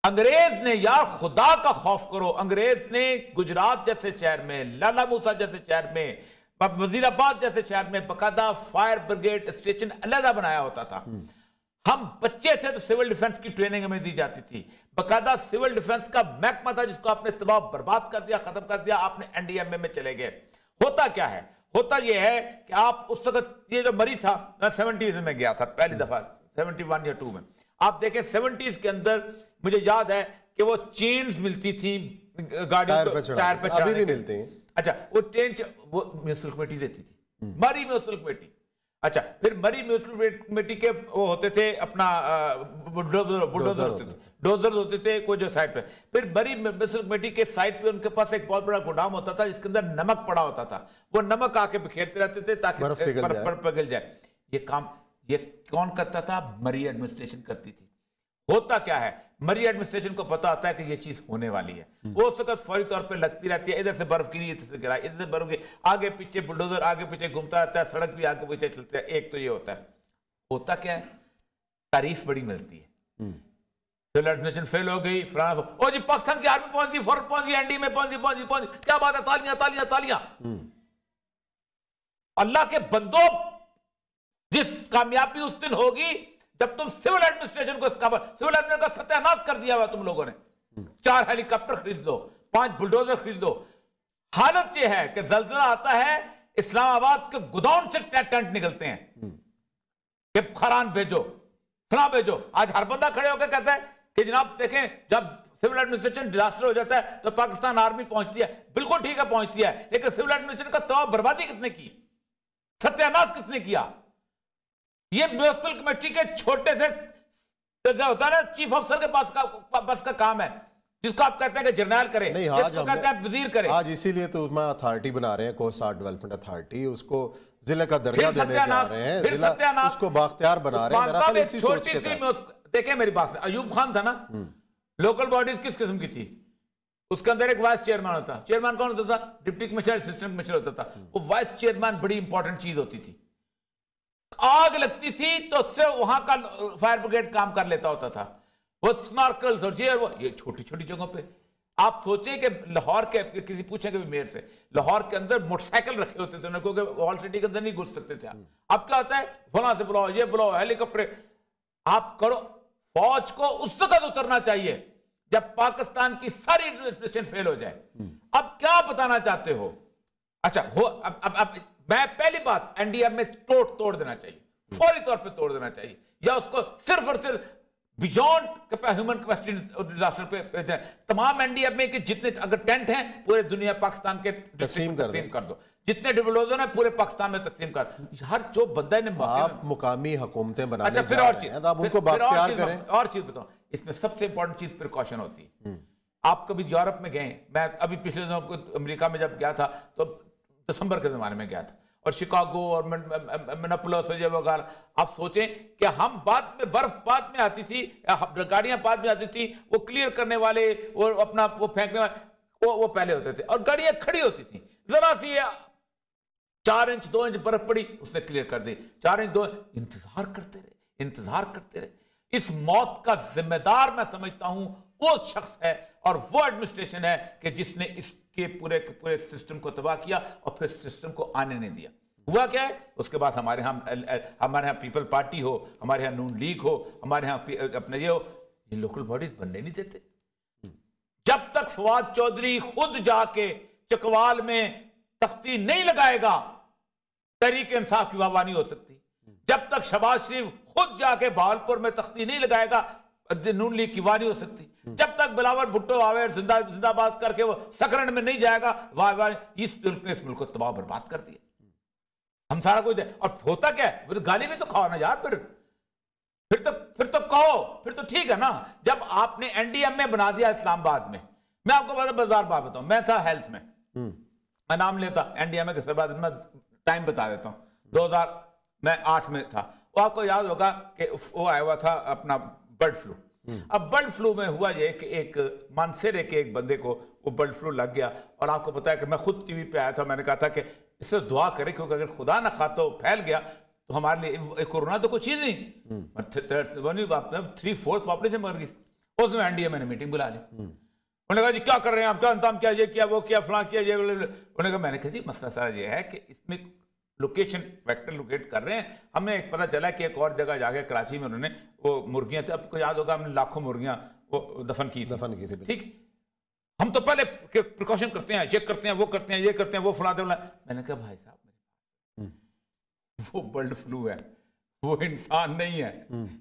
अंग्रेज ने, यार खुदा का खौफ करो, अंग्रेज ने गुजरात जैसे शहर में, लाला मूसा जैसे शहर में, वजीराबाद जैसे शहर में बकायदा फायर ब्रिगेड स्टेशन अलग बनाया होता था। हम बच्चे थे तो सिविल डिफेंस की ट्रेनिंग हमें दी जाती थी, बकायदा सिविल डिफेंस का महकमा था जिसको आपने तबाह बर्बाद कर दिया, खत्म कर दिया, आपने एनडीएमए में चले गए। होता क्या है? होता यह है कि आप उस वक्त, ये जो मरी था, मैं 70s में गया था पहली दफा, 71 या 2 में। आप देखें 70s के अंदर मुझे याद है कि वो चेन्स मिलती थी गाड़ियों को टायर पे अभी भी मिलती हैं। अच्छा, वो ट्रेन वो म्यूनिसिपल कमेटी देती थी, मरी म्यूनिसिपल कमेटी। अच्छा, फिर मरी म्यूनिसिपल कमेटी के वो होते थे अपना डोजर होते थे कोई जो साइड पे, फिर मरी म्यूनिसिपल कमेटी के साइड पे उनके पास एक बहुत बड़ा गोदाम होता था जिसके अंदर नमक पड़ा होता था। वो नमक आके बिखेरते रहते थे ताकि बर्फ पिघल जाए। ये काम ये कौन करता था? मरी एडमिनिस्ट्रेशन करती थी। होता क्या है, मरी एडमिनिस्ट्रेशन को पता होता है कि ये चीज होने वाली है, वो उस वक्त फौरी तौर पे लगती रहती है, इधर से बर्फ गिरी, इधर से गिरा, इधर से बर्फ गिरी, आगे पीछे बुलडोजर आगे पीछे घूमता रहता है, सड़क भी आगे पीछे चलती है। एक तो ये होता है। होता क्या है, तारीफ बड़ी मिलती है, सिविल एडमिनिस्ट्रेशन फेल हो गई, फलाना, ओ जी पाकिस्तान की आर्मी पहुंच गई, फौरन पहुंच गई, एनडी में पहुंच गई, क्या बात है, तालियां तालियां तालियां। अल्लाह के बंदो, जिस कामयाबी उस दिन होगी जब तुम सिविल एडमिनिस्ट्रेशन को सिविल एडमिनिस्ट्रेशन का सत्यानाश कर दिया हुआ तुम लोगों ने। 4 हेलीकॉप्टर खरीद लो, 5 बुलडोजर खरीद लो। हालत यह है कि जलजला आता है, इस्लामाबाद के गोदाउन से टेंट निकलते हैं कि खरान भेजो, फला भेजो। आज हर बंदा खड़े होकर कहता है कि जनाब देखें, जब सिविल एडमिनिस्ट्रेशन डिजास्टर हो जाता है तो पाकिस्तान आर्मी पहुंचती है। बिल्कुल ठीक है, पहुंचती है, लेकिन सिविल एडमिनिस्ट्रेशन का तबाह बर्बादी किसने की? सत्यानाश किसने किया? ये म्युनिसिपल कमेटी के छोटे से जैसे होता है ना, चीफ अफसर के पास का काम है, जिसको आप कहते हैं कि जर्नल करे, नहीं, जिसको कहते हैं वजीर करे। आज इसीलिए तो उसमें अथॉरिटी बना रहे हैं, कोसाट डेवलपमेंट अथॉरिटी, उसको जिले का दर्जा देने जा रहे हैं, जिला उसको बाख्तियार बना रहे हैं। मेरा ख्याल इसी सोच के तहत। देखिए मेरी बात, अयूब खान था ना, लोकल बॉडीज किस किस्म की थी, उसके अंदर एक वाइस चेयरमैन होता, चेयरमैन कौन होता था, डिप्टी कमिश्नर, असिस्टेंट कमिश्नर होता था। वो वाइस चेयरमैन बड़ी इंपॉर्टेंट चीज होती थी। आग लगती थी तो उससे वहां का फायर ब्रिगेड काम कर लेता होता था। वो स्नॉर्कल्स और ये छोटी छोटी जगहों पे आप सोचें कि लाहौर के, किसी पूछेंगे भी मेयर से, लाहौर के अंदर मोटरसाइकिल रखे होते थे उन्हें, क्योंकि वॉल सिटी के अंदर नहीं घुस सकते थे। अब क्या होता है, फलां से बुलाओ, ये बुलाओ, हेलीकॉप्टर आप करो। फौज को उस वक्त उतरना चाहिए जब पाकिस्तान की सारी एडमिनिस्ट्रेशन फेल हो जाए। अब क्या बताना चाहते हो? अच्छा हो, अब मैं पहली बात, एनडीएम में तोड़ देना चाहिए, फौरी तौर पे तोड़ देना चाहिए, या उसको सिर्फ और सिर्फ बियॉन्ड ह्यूमन कैपेसिटी डिजास्टर पे तमाम एनडीएम में कि जितने अगर टेंट हैं पूरे दुनिया पाकिस्तान के तकसीम कर दो, जितने डिबलोजन है पूरे पाकिस्तान में तकसीम कर। हर जो बंदा ने आप मुकामी हुकूमतें बनाने अच्छा, फिर और चीज, आप उनको बाख्तियार करें। और चीज बताओ, इसमें सबसे इंपॉर्टेंट चीज प्रिकॉशन होती है। आप कभी यूरोप में गए? मैं अभी पिछले दिनों अमेरिका में जब गया था तो दिसंबर के जमाने में गया था, और शिकागो और मिनेपोलिस ये वगैरह, आप सोचें कि हम बाद में, बर्फ बाद में आती थी, गाड़ियां बाद में आती थी, वो क्लियर करने वाले, वो अपना वो फेंकने वाले वो पहले होते थे, और गाड़ियां खड़ी होती थी, जरा सी 4 इंच 2 इंच बर्फ पड़ी, उसने क्लियर कर दी, 4 इंच 2 इंतजार करते रहे। इस मौत का जिम्मेदार मैं समझता हूं वो शख्स है और वो एडमिनिस्ट्रेशन है कि जिसने इसके पूरे सिस्टम को तबाह किया और फिर सिस्टम को आने नहीं दिया। हुआ क्या है उसके बाद, हमारे यहाँ पीपल पार्टी हो, हमारे यहाँ नून लीग हो, हमारे यहाँ अपने ये हो, ये लोकल बॉडीज बनने नहीं देते। जब तक फवाद चौधरी खुद जाके चकवाल में तख्ती नहीं लगाएगा, तहरीक इंसाफ की वाह नहीं हो सकती। जब तक शहबाज शरीफ खुद जाके भावलपुर में तख्ती नहीं लगाएगा, नून लीग की वाह नहीं हो सकती। जब तक बिलावल भुट्टो आवे जिंदाबाद करके वो सकरन में नहीं जाएगा, वाह इस मुल्क को तबाह बर्बाद कर दिया। हम सारा कुछ और होता क्या है, तो गाली भी तो खाओ ना यार, फिर तो कहो, फिर तो ठीक है ना। जब आपने एनडीएम में बना दिया इस्लामाबाद में, मैं आपको बाजार बात बताऊं, मैं था हेल्थ में, मैं नाम लेता एनडीएम के सरबाद, मैं टाइम बता देता हूं, 2008 में था। वो आपको याद होगा कि वो आया हुआ था अपना बर्ड फ्लू। अब बर्ड फ्लू में हुआ ये कि एक मानसेरे के एक बंदे को वो बर्ड फ्लू लग गया, और आपको पता है कि मैं खुद टीवी पे आया था, मैंने कहा था कि इससे दुआ करें, क्योंकि अगर खुदा ना खातो फैल गया तो हमारे लिए कोरोना तो कुछ चीज नहीं, 3/4 पॉपुलेशन मर गई। उसमें एनडीएम ने मीटिंग बुला ली, उन्होंने कहा जी क्या कर रहे हैं आप, क्या इंतजाम किया, ये किया वो किया फलां किया ये। उन्होंने कहा, मैंने कहा जी मसला सारा ये है कि इसमें लोकेशन वेक्टर लोकेट कर रहे हैं। हमें एक पता चला कि एक और जगह जाके कराची में उन्होंने वो मुर्गियां थी, आपको याद होगा हमने लाखों मुर्गियां वो दफन की थी। ठीक, हम तो पहले प्रिकॉशन करते हैं, चेक करते हैं, वो करते हैं, ये करते हैं, वो फलाते। मैंने कहा भाई साहब वो बर्ड फ्लू है, वो इंसान नहीं है,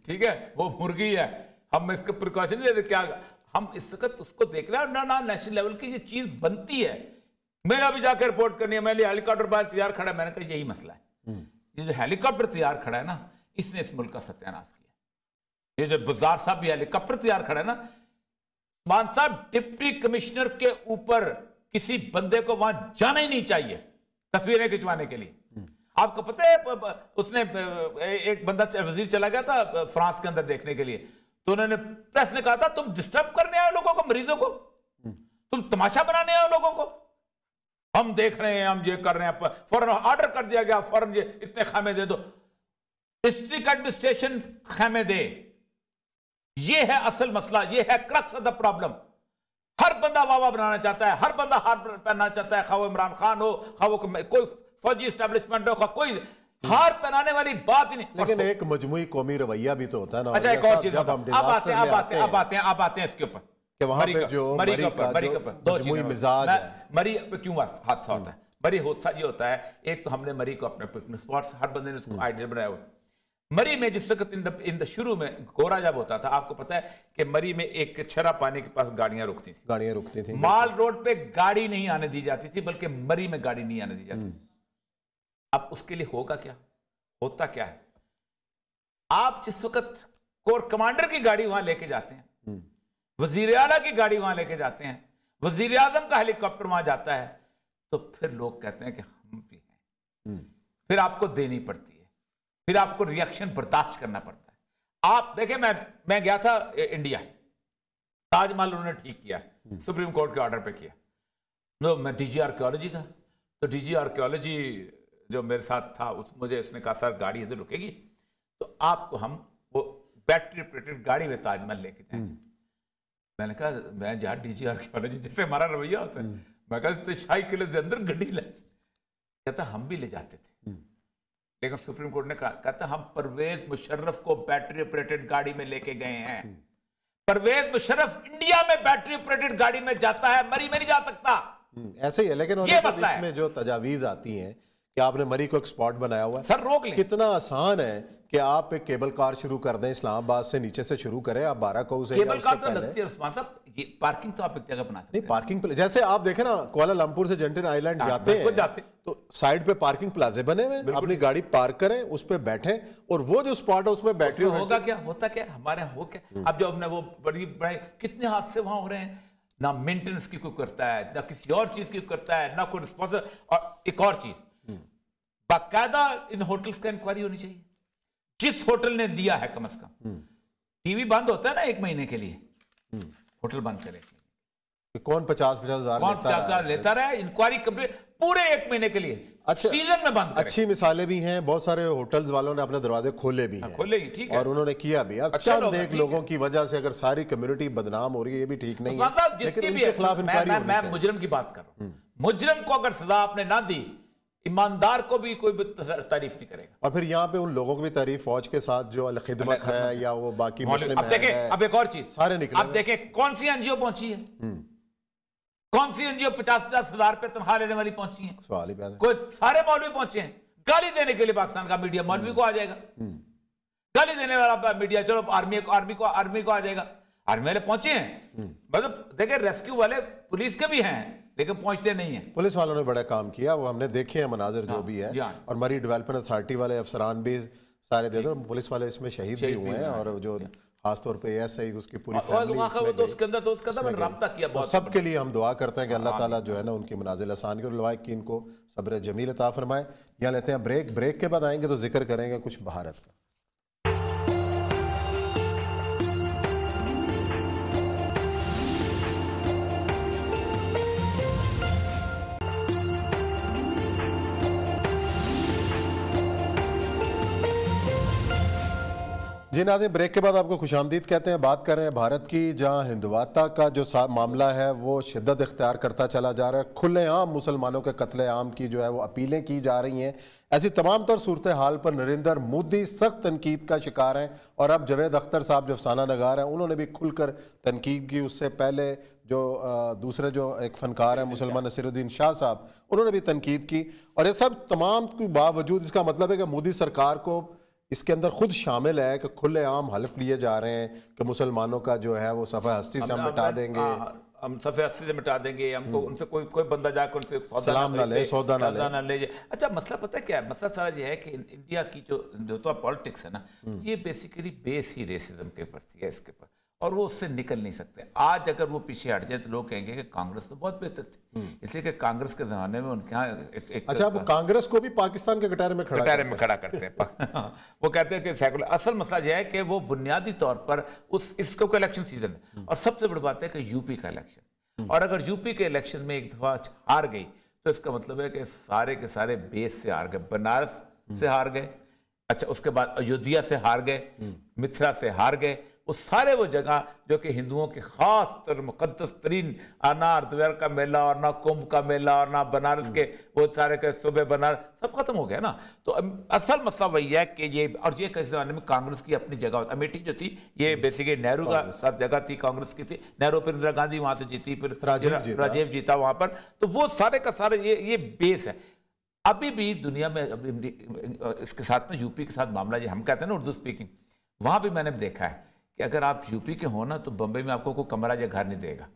ठीक है, वो मुर्गी है, हम इसका प्रिकॉशन नहीं लेते। क्या हम इस वक्त उसको देख रहे हैं ना नेशनल लेवल की ये चीज बनती है। मैं अभी जाकर रिपोर्ट करनी है, मैंने हेलीकॉप्टर बाहर तैयार खड़ा है, मैंने कहा यही मसला है, ये जो हेलीकॉप्टर तैयार खड़ा है ना, इसने इस मुल्क का सत्यानाश किया। ये जो बाजार साहब भी हेलीकॉप्टर तैयार खड़ा है ना, मान साहब डिप्टी कमिश्नर के ऊपर किसी बंदे को वहां जाना ही नहीं चाहिए तस्वीरें खिंचवाने के लिए। आपको पता है उसने एक बंदा वजीर चला गया था फ्रांस के अंदर देखने के लिए, तो उन्होंने प्रेस ने कहा था तुम डिस्टर्ब करने आए लोगों को, मरीजों को, तुम तमाशा बनाने आए लोगों को, हम देख रहे हैं, हम ये कर रहे हैं। फौरन ऑर्डर कर दिया गया, फौरन ये इतने खेमे दे दो, डिस्ट्रिक्ट एडमिनिस्ट्रेशन खेमे दे। ये है असल मसला, ये है क्रक्स ऑफ द प्रॉब्लम। हर बंदा वावा बनाना चाहता है, हर बंदा हार पहनना चाहता है, खाओ इमरान खान हो, खाओ कोई फौजी एस्टेब्लिशमेंट हो, कोई हार पहनाने वाली बात ही नहीं। लेकिन एक मजमुई कौमी रवैया भी तो होता है ना। अच्छा एक और चीज, अब आते हैं इसके ऊपर कि वहां पे जो मरी के ऊपर दो चीजें मिजाज है। मरी पे क्यों हादसा होता है? मरी हादसा ये होता है, एक तो हमने मरी को अपने पिकनिक स्पॉट, हर बंदे ने उसको आइडिया बनाया हुआ। मरी में जिस वक्त इन द शुरू में कोहरा जब होता था, आपको पता है कि मरी में एक छरा पानी के पास गाड़ियां रुकती थी। माल रोड पे गाड़ी नहीं आने दी जाती थी, बल्कि मरी में गाड़ी नहीं आने दी जाती थी। अब उसके लिए होगा क्या, होता क्या है, आप जिस वक्त कोर कमांडर की गाड़ी वहां लेके जाते हैं, वजीर आला की गाड़ी वहां लेके जाते हैं, वजीर आजम का हेलीकॉप्टर वहां जाता है, तो फिर लोग कहते हैं कि हम भी हैं। फिर आपको देनी पड़ती है, फिर आपको रिएक्शन बर्दाश्त करना पड़ता है। आप देखें, मैं गया था इंडिया, ताजमहल उन्होंने ठीक किया, सुप्रीम कोर्ट के ऑर्डर पे किया। तो मैं डीजी आर्कियोलॉजी था, तो डीजी आर्कियोलॉजी जो मेरे साथ था मुझे उसने कहा सर गाड़ी इधर रुकेगी तो आपको हम वो बैटरी ऑपरेटेड गाड़ी में ताजमहल लेके जाएंगे। मैंने कहा मैं जहाँ डीजी आर्कियोलॉजी जैसे हमारा रवैया होता है, मैं कहा शाही किले के अंदर गड्डी ले, कहता हम भी ले जाते थे, लेकिन सुप्रीम कोर्ट ने कहा, कहता हम परवेज मुशर्रफ को बैटरी ऑपरेटेड गाड़ी में लेके गए हैं। परवेज मुशर्रफ इंडिया में बैटरी ऑपरेटेड गाड़ी में जाता है, मरी में नहीं जा सकता। ऐसे ही है, लेकिन इसमें जो तजावीज आती हैं कि आपने मरी को एक स्पॉट बनाया हुआ है, सर रोक लें। कितना आसान है कि आप एक केबल कार शुरू कर दें, इस्लामाबाद से नीचे से शुरू करें, आप बाराकऊ से केबल कार तो लगती है उस्मान साहब, ये पार्किंग तो आप एक जगह बना सकते हैं। नहीं, पार्किंग जैसे आप देखें ना, कुआलालंपुर से जेंटिन आइलैंड जाते हैं तो साइड पे पार्किंग प्लाजे बने हुए, अपनी गाड़ी पार्क करें, उस पे बैठें, और वो जो स्पॉट है उसमें बैटरी होगा क्या, होता क्या हमारे यहाँ हो क्या। अब जो हमने वो बड़ी बड़े कितने हादसे वहां हो रहे हैं, ना मेंटेनेंस की कोई करता है, ना किसी और चीज की करता है, ना कोई रिस्पॉन्सिबल। और एक और चीज, बाकायदा इन होटल्स का इंक्वायरी होनी चाहिए। जिस होटल ने लिया है, कम से कम टीवी बंद होता है ना 1 महीने के लिए, होटल बंद करे, कौन 50,000 लेता रहा, इंक्वायरी कंप्लीट पूरे 1 महीने के लिए, अच्छा, सीजन में बंद करे। अच्छी मिसालें भी हैं, बहुत सारे होटल्स वालों ने अपने दरवाजे खोले भी हैं, खोले ही, ठीक है, और उन्होंने किया भी। अब अच्छा चंद एक लोगों की वजह से अगर सारी कम्युनिटी बदनाम हो रही है, ये भी ठीक नहीं है, जिसके लेकिन भी उनके खिलाफ इंक्वायरी होनी चाहिए। मैं मुजरिम की बात कर रहा हूं, मुजरिम को अगर सजा आपने ना दी, ईमानदार को भी कोई तारीफ नहीं करेगा। और फिर यहाँ पे उन लोगों की भी तारीफ, फौज के साथ जो खिदमत है या वो बाकी मुस्लिम अब देखें, अब एक और चीज सारे निकले। अब देखें कौन सी एनजीओ पहुंची है, कौन सी एनजीओ 50-50 हजार रुपए तनख्वाह लेने वाली पहुंची है, सवाल ही पैदा। कोई सारे मौलवी पहुंचे हैं गाली देने के लिए। पाकिस्तान का मीडिया मौलवी को आ जाएगा, गाली देने वाला मीडिया, चलो आर्मी को आ जाएगा। आर्मी वाले पहुंचे हैं, मतलब देखे रेस्क्यू वाले पुलिस के भी हैं, लेकिन पहुंचते नहीं है। पुलिस वालों ने बड़ा काम किया, वो हमने देखे हैं मनाजिर जो भी है, और मरी डेवलपमेंट अथॉरिटी वाले अफसरान भी सारे दे दो, पुलिस वाले इसमें शहीद भी हुए हैं, और जो खासतौर पे ऐसे ही उसकी पूरी फैमिली उसके अंदर मैंने रब्ता किया बहुत। सबके लिए हम दुआ करते हैं कि अल्लाह ताला जो है ना उनकी मनाजिल आसान करे, लवाकिन को सब्र जमील अता फरमाए। यहाँ लेते हैं ब्रेक के बाद आएंगे तो जिक्र करेंगे कुछ भारत का। जी नाज़रीन, ब्रेक के बाद आपको खुशामदीद कहते हैं। बात कर रहे हैं भारत की, जहां हिंदुवाता का जो मामला है वो शिद्दत इख्तियार करता चला जा रहा है। खुलेआम मुसलमानों के कत्ले आम की जो है वो अपीलें की जा रही हैं। ऐसी तमाम तर सूरत हाल पर नरेंद्र मोदी सख्त तनकीद का शिकार हैं, और अब जावेद अख्तर साहब जो अफसाना नगार हैं उन्होंने भी खुलकर तनकीद की। उससे पहले जो दूसरे जो एक फ़नकार हैं मुसलमान नसीरुद्दीन शाह साहब, उन्होंने भी तनकीद की। और ये सब तमाम के बावजूद इसका मतलब है कि मोदी सरकार को इसके अंदर खुद शामिल है कि खुलेआम हल्फ लिए जा रहे हैं कि मुसलमानों का जो है वो सफ़ा हस्ती से हम मिटा देंगे, हम सफ़े हस्ती से मिटा देंगे, हमको उनसे कोई बंदा जाकर उनसे सलाम ना ले, सौदा ना ले। अच्छा, मसला पता है क्या है? मसला सारा ये है कि इंडिया की जो तो पॉलिटिक्स है ना, ये बेसिकली बेस ही रेसिज्म के ऊपर है, इसके ऊपर, और वो उससे निकल नहीं सकते। आज अगर वो पीछे हट जाए तो लोग कहेंगे कि कांग्रेस तो बहुत बेहतर थी, इसलिए कि कांग्रेस के जमाने में उनके यहाँ अच्छा, वो कांग्रेस को भी पाकिस्तान के कटारे में खड़ा करते हैं। वो कहते हैं कि सेकुलर। असल मसला यह है कि वो बुनियादी तौर पर इसको इलेक्शन सीजन है, और सबसे बड़ी बात है कि यूपी का इलेक्शन, और अगर यूपी के इलेक्शन में एक दफा हार गई तो इसका मतलब है कि सारे के सारे बेस से हार गए। बनारस से हार गए, अच्छा उसके बाद अयोध्या से हार गए, मिथिला से हार गए, वो सारे वो जगह जो कि हिंदुओं की खास तर मुकद्दस तरीन, ना हरिद्वार का मेला और ना कुंभ का मेला और ना बनारस के वो सारे के सुबह बनारस, सब खत्म हो गया ना। तो असल मसला वही है कि ये, और ये किस जमाने में कांग्रेस की अपनी जगह, अमेठी जो थी ये बेसिकली नेहरू का जगह थी, कांग्रेस की थी। नेहरू फिर इंदिरा गांधी वहां से जीती, फिर राजीव जीता वहां पर, तो वो सारे का सारे ये बेस है। अभी भी दुनिया में इसके साथ में यूपी के साथ मामला, जो हम कहते हैं ना उर्दू स्पीकिंग, वहां भी मैंने देखा है कि अगर आप यूपी के हो ना तो बम्बई में आपको कोई कमरा या घर नहीं देगा।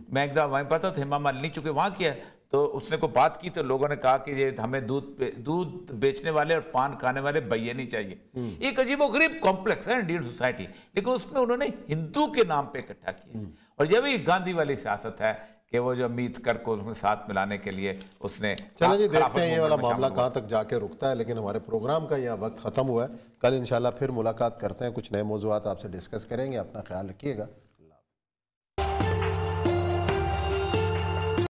मैं एकदम वहीं पर था तो हेमा मालिनी चूंकि वहाँ किया है, तो उसने को बात की तो लोगों ने कहा कि ये हमें दूध बेचने वाले और पान खाने वाले भैया नहीं चाहिए। एक अजीबोगरीब कॉम्प्लेक्स है इंडियन सोसाइटी, लेकिन उसमें उन्होंने हिंदू के नाम पे इकट्ठा किया। और ये भी गांधी वाली सियासत है कि वो जो अमित कर को उसमें साथ मिलाने के लिए उसने। चलो जी, देखते हैं ये वाला मामला कहाँ तक जाके रुकता है। लेकिन हमारे प्रोग्राम का यह वक्त ख़त्म हुआ है। कल इंशाल्लाह फिर मुलाकात करते हैं, कुछ नए मौज़ूआत आपसे डिस्कस करेंगे। अपना ख्याल रखिएगा।